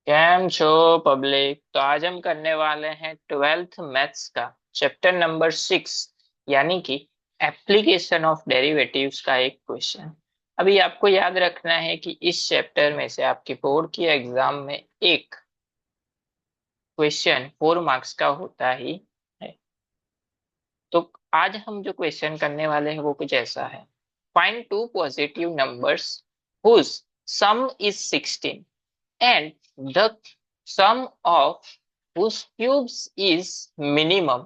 Cam छो public. तो आज हम करने वाले हैं ट्वेल्थ मैथ्स का चैप्टर नंबर 6, यानी कि एप्लीकेशन ऑफ डेरिवेटिव्स का एक क्वेश्चन। अभी आपको याद रखना है कि इस चैप्टर में से आपके बोर्ड की एग्जाम में एक क्वेश्चन 4 मार्क्स का होता ही है। तो आज हम जो क्वेश्चन करने वाले हैं वो कुछ ऐसा है। Find two positive numbers whose sum is 16 and the sum of whose cubes is minimum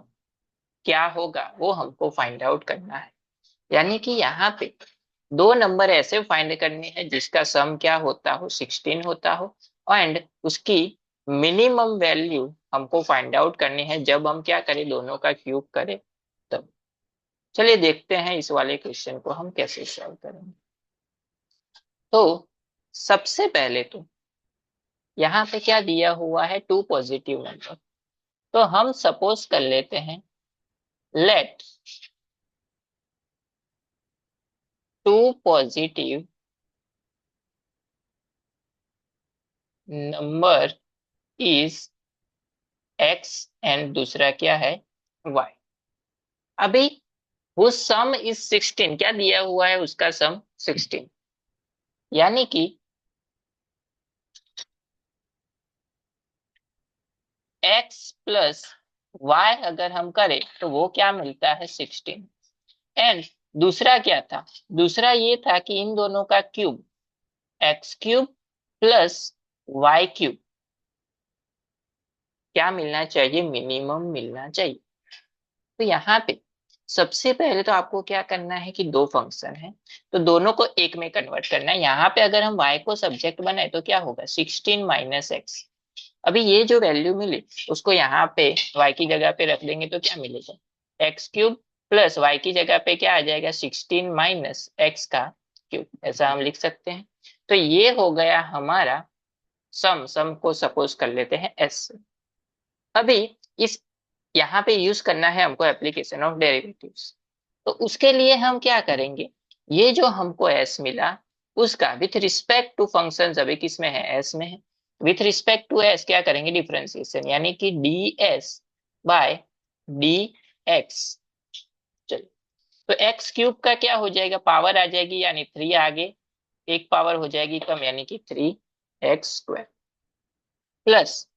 क्या होगा वो हमको फाइंड आउट करना है। यानी कि यहाँ पे दो नंबर ऐसे फाइंड करने हैं जिसका सम क्या होता हो 16 होता हो, एंड उसकी मिनिमम वैल्यू हमको फाइंड आउट करनी है जब हम क्या करें, दोनों का क्यूब करें तब। चलिए देखते हैं इस वाले क्वेश्चन को हम कैसे सॉल्व करेंगे। तो सबसे पहले तो यहाँ पे क्या दिया हुआ है, टू पॉजिटिव नंबर। तो हम सपोज कर लेते हैं, let two positive number is X and दूसरा क्या है, वाई। अभी वो सम इज 16, क्या दिया हुआ है, उसका सम 16। यानी कि एक्स प्लस वाई अगर हम करें तो वो क्या मिलता है, 16। एंड दूसरा क्या था, दूसरा ये था कि इन दोनों का cube, X cube plus Y cube क्या मिलना चाहिए, मिनिमम मिलना चाहिए। तो यहाँ पे सबसे पहले तो आपको क्या करना है कि दो फंक्शन है तो दोनों को एक में कन्वर्ट करना है। यहाँ पे अगर हम y को सब्जेक्ट बनाए तो क्या होगा, 16 माइनस एक्स। अभी ये जो वैल्यू मिली उसको यहाँ पे y की जगह पे रख देंगे तो क्या मिलेगा, एक्स क्यूब प्लस वाई की जगह पे क्या आ जाएगा, 16 माइनस एक्स का क्यूब, ऐसा हम लिख सकते हैं। तो ये हो गया हमारा सम। सम को सपोज कर लेते हैं एस। अभी इस यहाँ पे यूज करना है हमको एप्लीकेशन ऑफ डेरिवेटिव्स। तो उसके लिए हम क्या करेंगे, ये जो हमको एस मिला उसका विथ रिस्पेक्ट टू फंक्शन, अभी किस में है, एस में है। विथ रिस्पेक्ट टू एस क्या करेंगे, डिफरेंशिएशन, यानी कि D S by D X. चलिए, तो एक्स क्यूब का क्या हो जाएगा, पावर आ जाएगी यानी 3 आगे, एक पावर हो जाएगी कम यानी कि 3x² plus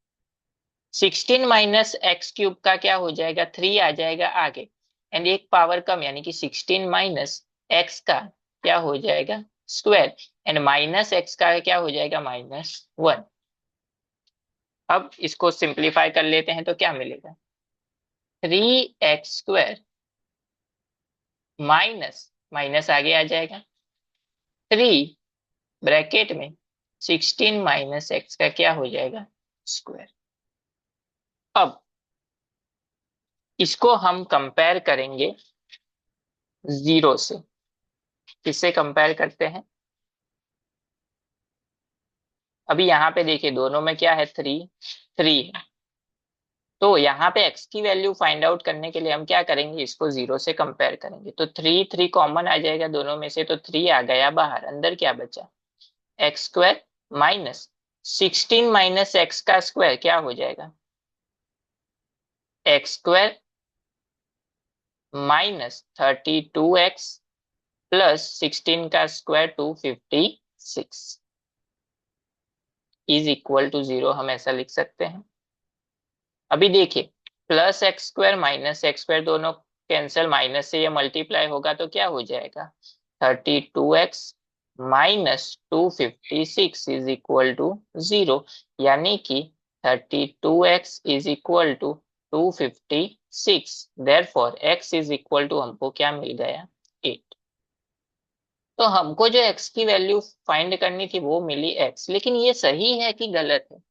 16 minus x cube का क्या हो जाएगा, 3 आ जाएगा आगे, एंड एक पावर कम यानी कि 16 माइनस एक्स का क्या हो जाएगा, स्क्वायर, एंड माइनस एक्स का क्या हो जाएगा, -1। अब इसको सिंप्लीफाई कर लेते हैं तो क्या मिलेगा, 3x² माइनस माइनस आगे आ जाएगा 3 ब्रैकेट में 16 माइनस एक्स का क्या हो जाएगा, स्क्वायर। अब इसको हम कंपेयर करेंगे जीरो से। किससे कंपेयर करते हैं, अभी यहाँ पे देखिए दोनों में क्या है, 3 है। तो यहाँ पे x की वैल्यू फाइंड आउट करने के लिए हम क्या करेंगे, इसको जीरो से कंपेयर करेंगे। तो 3 कॉमन आ जाएगा दोनों में से, तो 3 आ गया बाहर, अंदर क्या बचा, x² माइनस 16 माइनस एक्स का स्क्वायर क्या हो जाएगा, x² माइनस 32x प्लस 16 का स्क्वायर 256 इज इक्वल टू 0, हम ऐसा लिख सकते हैं। अभी देखिए, +x² -x² दोनों कैंसिल, माइनस से ये मल्टीप्लाई होगा तो क्या हो जाएगा, 32x -256 इज इक्वल टू 0। यानी कि 32x is equal to 256, therefore x is equal to हमको क्या मिल गया, 8। तो हमको जो x की वैल्यू फाइंड करनी थी वो मिली x, लेकिन ये सही है कि गलत है,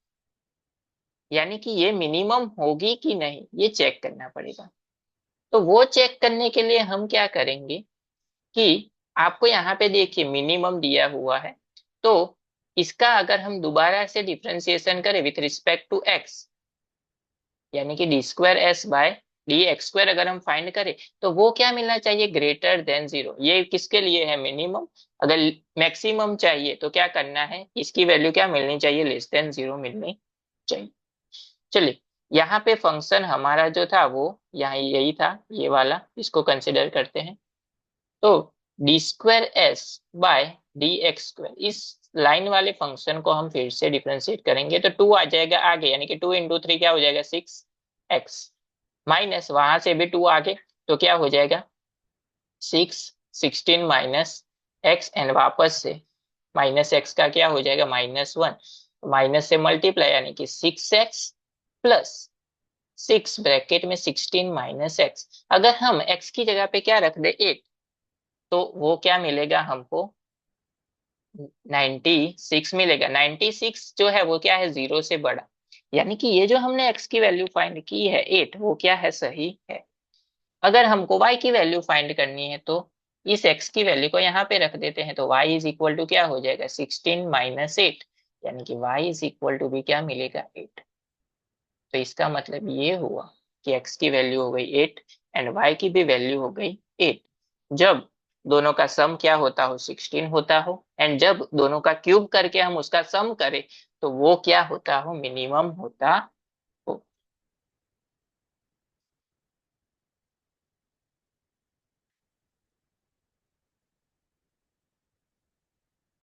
यानी कि ये मिनिमम होगी कि नहीं ये चेक करना पड़ेगा। तो वो चेक करने के लिए हम क्या करेंगे कि आपको यहाँ पे देखिए मिनिमम दिया हुआ है, तो इसका अगर हम दोबारा से डिफरेंशिएशन करें विथ रिस्पेक्ट टू एक्स, यानी कि d² s by D X square अगर हम फाइंड करें तो वो क्या मिलना चाहिए, ग्रेटर देन जीरो। ये किसके लिए है, मिनिमम। अगर मैक्सिमम चाहिए तो क्या करना है, इसकी वैल्यू क्या मिलनी चाहिए, लेस देन जीरो मिलनी चाहिए। चलिए, यहाँ पे फंक्शन हमारा जो था वो यहाँ यही था, ये वाला, इसको कंसिडर करते हैं। तो D square S by D X square, इस लाइन वाले फंक्शन को हम फिर से डिफरेंशिएट करेंगे तो टू आ जाएगा आगे, यानी कि 2 × 3 क्या हो जाएगा, 6x, माइनस वहां से भी 2 आगे, तो क्या हो जाएगा 6, 16 माइनस एक्स, एंड वापस से माइनस एक्स का क्या हो जाएगा, -1, माइनस से मल्टीप्लाई, यानी कि 6x प्लस 6 ब्रैकेट में 16 माइनस एक्स। अगर हम x की जगह पे क्या रख दे, 8, तो वो क्या मिलेगा हमको, 96 मिलेगा। 96 जो है वो क्या है, जीरो से बड़ा, यानी कि ये जो हमने x की वैल्यू फाइंड की है 8, वो क्या है, सही है। अगर हमको y की वैल्यू फाइंड करनी है तो इस x की वैल्यू को यहाँ पे रख देते हैं, तो y इज इक्वल टू क्या हो जाएगा, 16 माइनस 8, यानी कि y इज इक्वल टू भी क्या मिलेगा, 8। तो इसका मतलब ये हुआ कि x की वैल्यू हो गई 8 एंड y की भी वैल्यू हो गई 8, जब दोनों का सम क्या होता हो, 16 होता हो, एंड जब दोनों का क्यूब करके हम उसका सम करें तो वो क्या होता हो, मिनिमम होता